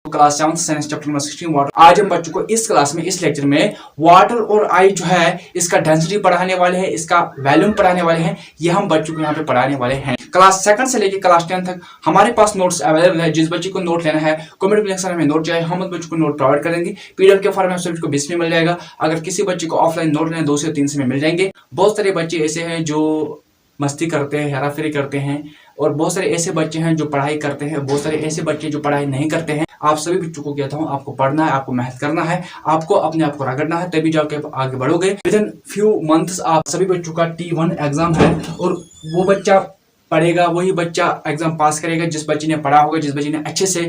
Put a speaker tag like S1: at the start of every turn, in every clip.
S1: Class 7 science chapter number 16 water. आज हम बच्चों को इस क्लास में इस लेक्चर में वाटर और आई जो है इसका डेंसिटी पढ़ाने वाले हैं, इसका वॉल्यूम पढ़ाने वाले हैं। ये हम बच्चों को यहाँ पे पढ़ाने वाले हैं। क्लास 2 से लेकर क्लास 10 तक हमारे पास नोट्स अवेलेबल है। जिस बच्चे को नोट लेना है कमेंट सेक्शन में नोट चाहिए, हम बच्चों को नोट प्रोवाइड करेंगे। पीडीएफ के फॉर्म में सभी को 20 में मिल जाएगा। अगर किसी बच्चे को ऑफलाइन नोट लेना 2 से 3 में मिल जाएंगे। बहुत सारे बच्चे ऐसे हैं जो मस्ती करते हैं, हेराफेरी करते हैं, और बहुत सारे ऐसे बच्चे हैं जो पढ़ाई करते हैं, बहुत सारे ऐसे बच्चे जो पढ़ाई नहीं करते हैं। आप सभी बच्चों को कहता हूँ, आपको पढ़ना है, आपको मेहनत करना है, आपको अपने आप को रगड़ना है, तभी जाके आगे बढ़ोगे। विद इन फ्यू मंथ्स आप सभी बच्चों का T1 एग्जाम है, और वो बच्चा पढ़ेगा वही बच्चा एग्जाम पास करेगा। जिस बच्चे ने पढ़ा होगा, जिस बच्चे ने अच्छे से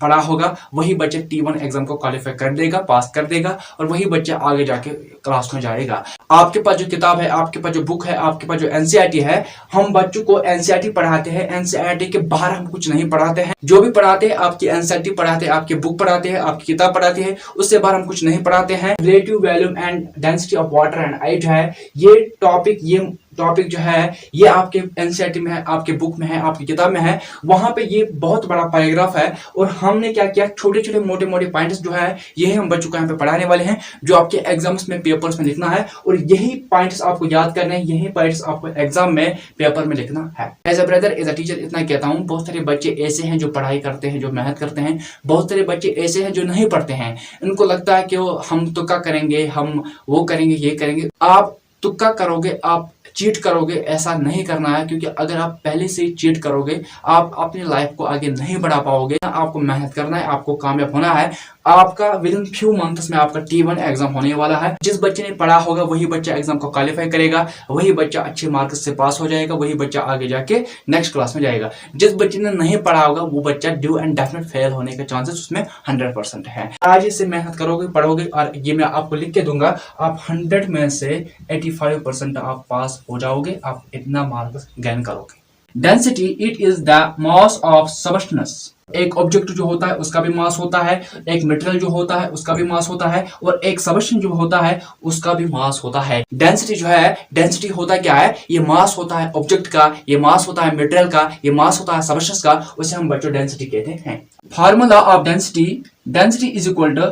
S1: पढ़ा होगा, वही बच्चा T1 एग्जाम को क्वालिफाई कर देगा, पास कर देगा, और वही बच्चा आगे जाके क्लास में जाएगा। आपके पास जो किताब है, आपके पास जो बुक है, आपके पास जो एनसीईआरटी है, हम बच्चों को एनसीईआरटी पढ़ाते हैं। एनसीईआरटी के बाहर हम कुछ नहीं पढ़ाते हैं। जो भी पढ़ाते हैं आपकी एनसीईआरटी पढ़ाते हैं, आपकी बुक पढ़ाते हैं, आपकी किताब पढ़ाते हैं, उससे बाहर हम कुछ नहीं पढ़ाते हैं। Relative volume and density of water and I जो है, ये टॉपिक जो है ये आपके एनसीईआरटी में है, आपके बुक में है, आपकी किताब में है। वहां पे ये बहुत बड़ा पैराग्राफ है, और हमने क्या किया, छोटे छोटे मोटे मोटे पॉइंट्स जो है ये हम बच्चों को यहाँ पे पढ़ाने वाले हैं, जो आपके एग्जाम्स में पेपर्स में लिखना है, और यही पॉइंट्स आपको याद करने हैं, यही पॉइंट्स आपको एग्जाम में पेपर में लिखना है। As a brother, as a teacher इतना कहता हूँ, बहुत सारे बच्चे ऐसे हैं जो पढ़ाई करते हैं, जो मेहनत करते हैं। बहुत सारे बच्चे ऐसे हैं जो नहीं पढ़ते हैं। इनको लगता है कि हम तुक्का करेंगे, हम वो करेंगे, ये करेंगे। आप तुक्का करोगे, आप चीट करोगे, ऐसा नहीं करना है, क्योंकि अगर आप पहले से चीट करोगे आप अपनी लाइफ को आगे नहीं बढ़ा पाओगे। आपको मेहनत करना है, आपको कामयाब होना है। आपका विद इन फ्यू मंथ्स में आपका T1 एग्जाम होने वाला है। जिस बच्चे ने पढ़ा होगा वही बच्चा एग्जाम को क्वालिफाई करेगा, वही बच्चा अच्छे मार्क्स से पास हो जाएगा, वही बच्चा आगे जाके नेक्स्ट क्लास में जाएगा। जिस बच्चे ने नहीं पढ़ा होगा वो बच्चा ड्यू एंड डेफिनेट फेल होने के चांसेस उसमें 100% है। आज इससे मेहनत करोगे, पढ़ोगे, और ये मैं आपको लिख के दूंगा, आप 100 में से 85% आप पास हो जाओगे। आप इतना मार्क्स गेन करोगे। Density it is the mass of substance. एक ऑब्जेक्ट जो होता है उसका भी मास होता है, एक मटेरियल जो होता है उसका भी मास होता है, और एक सबस्टेंस जो होता है उसका भी मास होता है। डेंसिटी जो है, डेंसिटी होता क्या है, ये मास होता है ऑब्जेक्ट का, ये मास होता है मटेरियल का, ये मास होता है सबस्टेंस का, उसे हम बच्चों डेंसिटी कहते हैं। Formula of density, density is equal to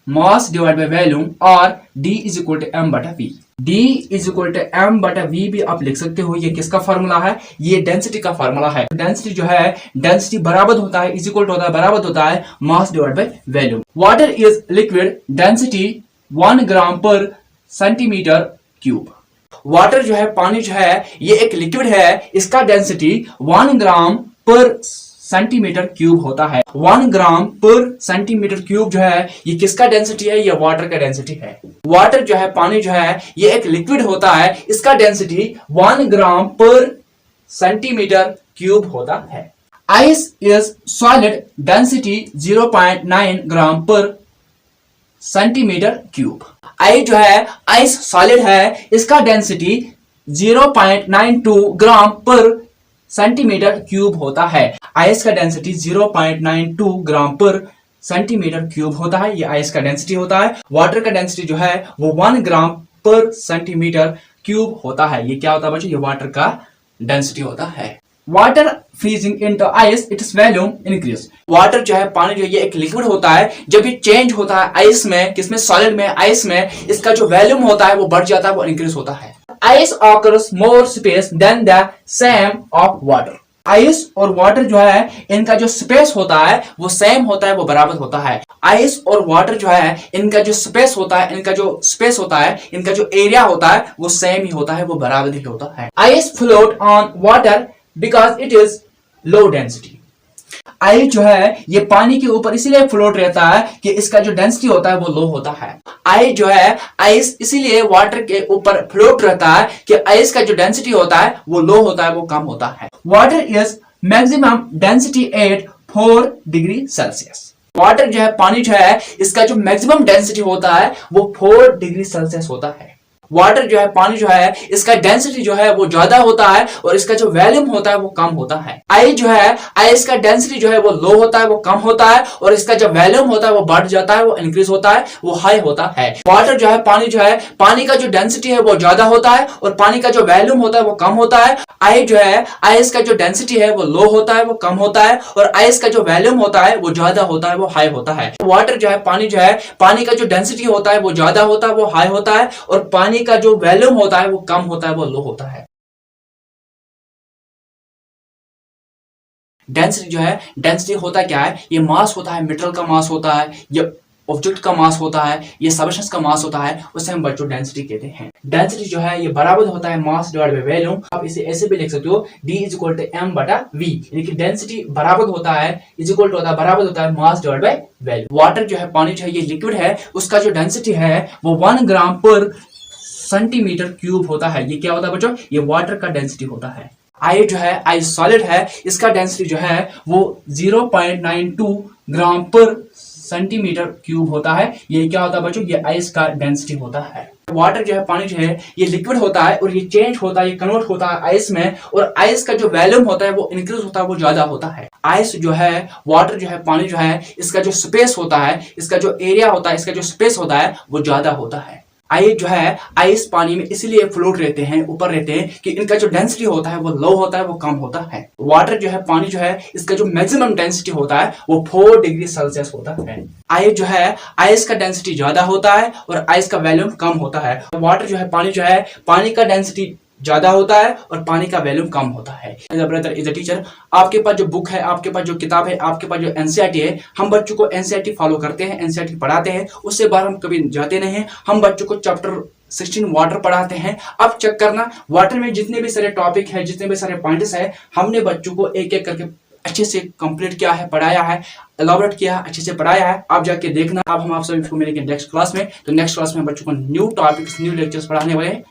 S1: mass divide by volume, और D is equal to m/v। D is equal to m/v भी आप लिख सकते हो। ये किसका फार्मूला है, ये डेंसिटी का फार्मूला है। डेंसिटी जो है, डेंसिटी बराबर होता है, इज इक्वल टू होता है, बराबर होता है मास divide by volume. Water is liquid, density 1 ग्राम पर सेंटीमीटर क्यूब। वाटर जो है, पानी जो है, ये एक लिक्विड है, इसका डेंसिटी 1 ग्राम पर सेंटीमीटर क्यूब होता है। 1 ग्राम पर सेंटीमीटर क्यूब जो है ये किसका डेंसिटी है, ये वाटर का डेंसिटी है। वाटर जो है, पानी जो है, ये एक लिक्विड होता है, इसका डेंसिटी 1 ग्राम पर सेंटीमीटर क्यूब होता है। आइस इज सॉलिड, डेंसिटी 0.9 ग्राम पर सेंटीमीटर क्यूब। आई जो है, आइस सॉलिड है, इसका डेंसिटी 0.92 ग्राम पर सेंटीमीटर क्यूब होता है। आइस का डेंसिटी 0.92 ग्राम पर सेंटीमीटर क्यूब होता है, ये आइस का डेंसिटी होता है। वाटर का डेंसिटी जो है वो 1 ग्राम पर सेंटीमीटर क्यूब होता है। ये क्या होता है बच्चों, ये वाटर का डेंसिटी होता है। Water freezing into ice, its volume increase. Water जो है, पानी जो है, ये एक लिक्विड होता है, जब ये चेंज होता है आइस में, किसमें, सॉलिड में, आइस में, इसका जो वॉल्यूम होता है वो बढ़ जाता है, वो इंक्रीज होता है। Ice occurs more space than the same of water. Ice और वाटर जो है, इनका जो स्पेस होता है वो सेम होता है, वो बराबर होता है। आइस और वाटर जो है, इनका जो स्पेस होता है, इनका जो एरिया होता है वो सेम ही होता है, वो बराबर ही होता है। Ice float on water because it is low density. Ice जो है ये पानी के ऊपर इसीलिए फ्लोट रहता है कि इसका जो डेंसिटी होता है वो लो होता है। आइस जो है, आइस इसीलिए वाटर के ऊपर फ्लोट रहता है कि आइस का जो डेंसिटी होता है वो लो होता है, वो कम होता है। Water is maximum density at 4 degree Celsius. Water जो है, पानी जो है, इसका जो मैक्सिमम डेंसिटी होता है वो 4 डिग्री सेल्सियस होता है। वाटर जो है, पानी जो है, इसका डेंसिटी जो है वो ज्यादा होता है और इसका जो वॉल्यूम होता है वो कम होता है। आई जो है, आइस का डेंसिटी जो है वो लो होता है, वो कम होता है और इसका जो वॉल्यूम होता है वो बढ़ जाता है, वो इंक्रीज होता है, वो हाई होता है। वाटर जो है, पानी जो है, पानी का जो डेंसिटी है वो ज्यादा होता है और पानी का जो वॉल्यूम होता है वो कम होता है। आई जो है, आइस का जो डेंसिटी है वो लो होता है, वो कम होता है और आइस का जो वॉल्यूम होता है वो ज्यादा होता है, वो हाई होता है। वाटर जो है, पानी जो है, पानी का जो डेंसिटी होता है वो ज्यादा होता है, वो हाई होता है और पानी का जो वॉल्यूम होता है वो कम होता है, वो लो होता है। डेंसिटी जो है, डेंसिटी होता क्या है, ये मास होता है, मेटल का मास होता है, ये ऑब्जेक्ट का मास होता है, ये सबस्टेंस का मास होता है, उसे हम बच्चों डेंसिटी कहते हैं। डेंसिटी जो है ये बराबर होता है मास डिवाइड बाय वॉल्यूम। आप इसे ऐसे भी लिख सकते हो, D = m/v, यानी कि डेंसिटी बराबर होता है, बराबर होता है मास डिवाइड बाय वॉल्यूम। वाटर जो है, पानी जो है, ये लिक्विड है, उसका जो डेंसिटी है वो 1 ग्राम पर सेंटीमीटर क्यूब होता है। ये क्या होता है बच्चों, ये वाटर का डेंसिटी होता है। आई जो है, आई सॉलिड है, इसका डेंसिटी जो है वो 0.92 ग्राम पर सेंटीमीटर क्यूब होता है। ये क्या होता है बच्चों, ये आइस का डेंसिटी होता है। वाटर जो है, पानी जो है, ये लिक्विड होता है और ये चेंज होता है, ये कन्वर्ट होता है आइस में और आइस का जो वॉल्यूम होता है वो इंक्रीज होता है, वो ज्यादा होता है। आइस जो है, वाटर जो है, पानी जो है, इसका जो स्पेस होता है, इसका जो एरिया होता है, इसका जो स्पेस होता है वो ज्यादा होता है। आइस जो है, आइस पानी में इसलिए फ्लोट रहते हैं, ऊपर रहते हैं कि इनका जो डेंसिटी होता है वो लो होता है, वो कम होता है। वाटर जो है, पानी जो है, इसका जो मैक्सिमम डेंसिटी होता है वो 4 डिग्री सेल्सियस होता है। आइस जो है, आइस का डेंसिटी ज्यादा होता है और आइस का वॉल्यूम कम होता है। वाटर जो है, पानी जो है, पानी का डेंसिटी ज्यादा होता है और पानी का वॉल्यूम कम होता है। ब्रदर इज अ टीचर, आपके पास जो बुक है, आपके पास जो किताब है, आपके पास जो एनसीईआरटी है, हम बच्चों को एनसीईआरटी फॉलो करते हैं, एनसीईआरटी पढ़ाते हैं, उससे बाहर हम कभी जाते नहीं हैं। हम बच्चों को चैप्टर 16 वाटर पढ़ाते हैं। अब चेक करना, वाटर में जितने भी सारे टॉपिक है, जितने भी सारे पॉइंट्स है, हमने बच्चों को एक एक करके अच्छे से कंप्लीट किया है, पढ़ाया है, एलाबोरेट किया है, अच्छे से पढ़ाया है। आप जाके देखना। अब हम आप सभी को मिलेंगे नेक्स्ट क्लास में। तो नेक्स्ट क्लास में बच्चों को न्यू टॉपिक्स, न्यू लेक्चर्स पढ़ाने वाले हैं।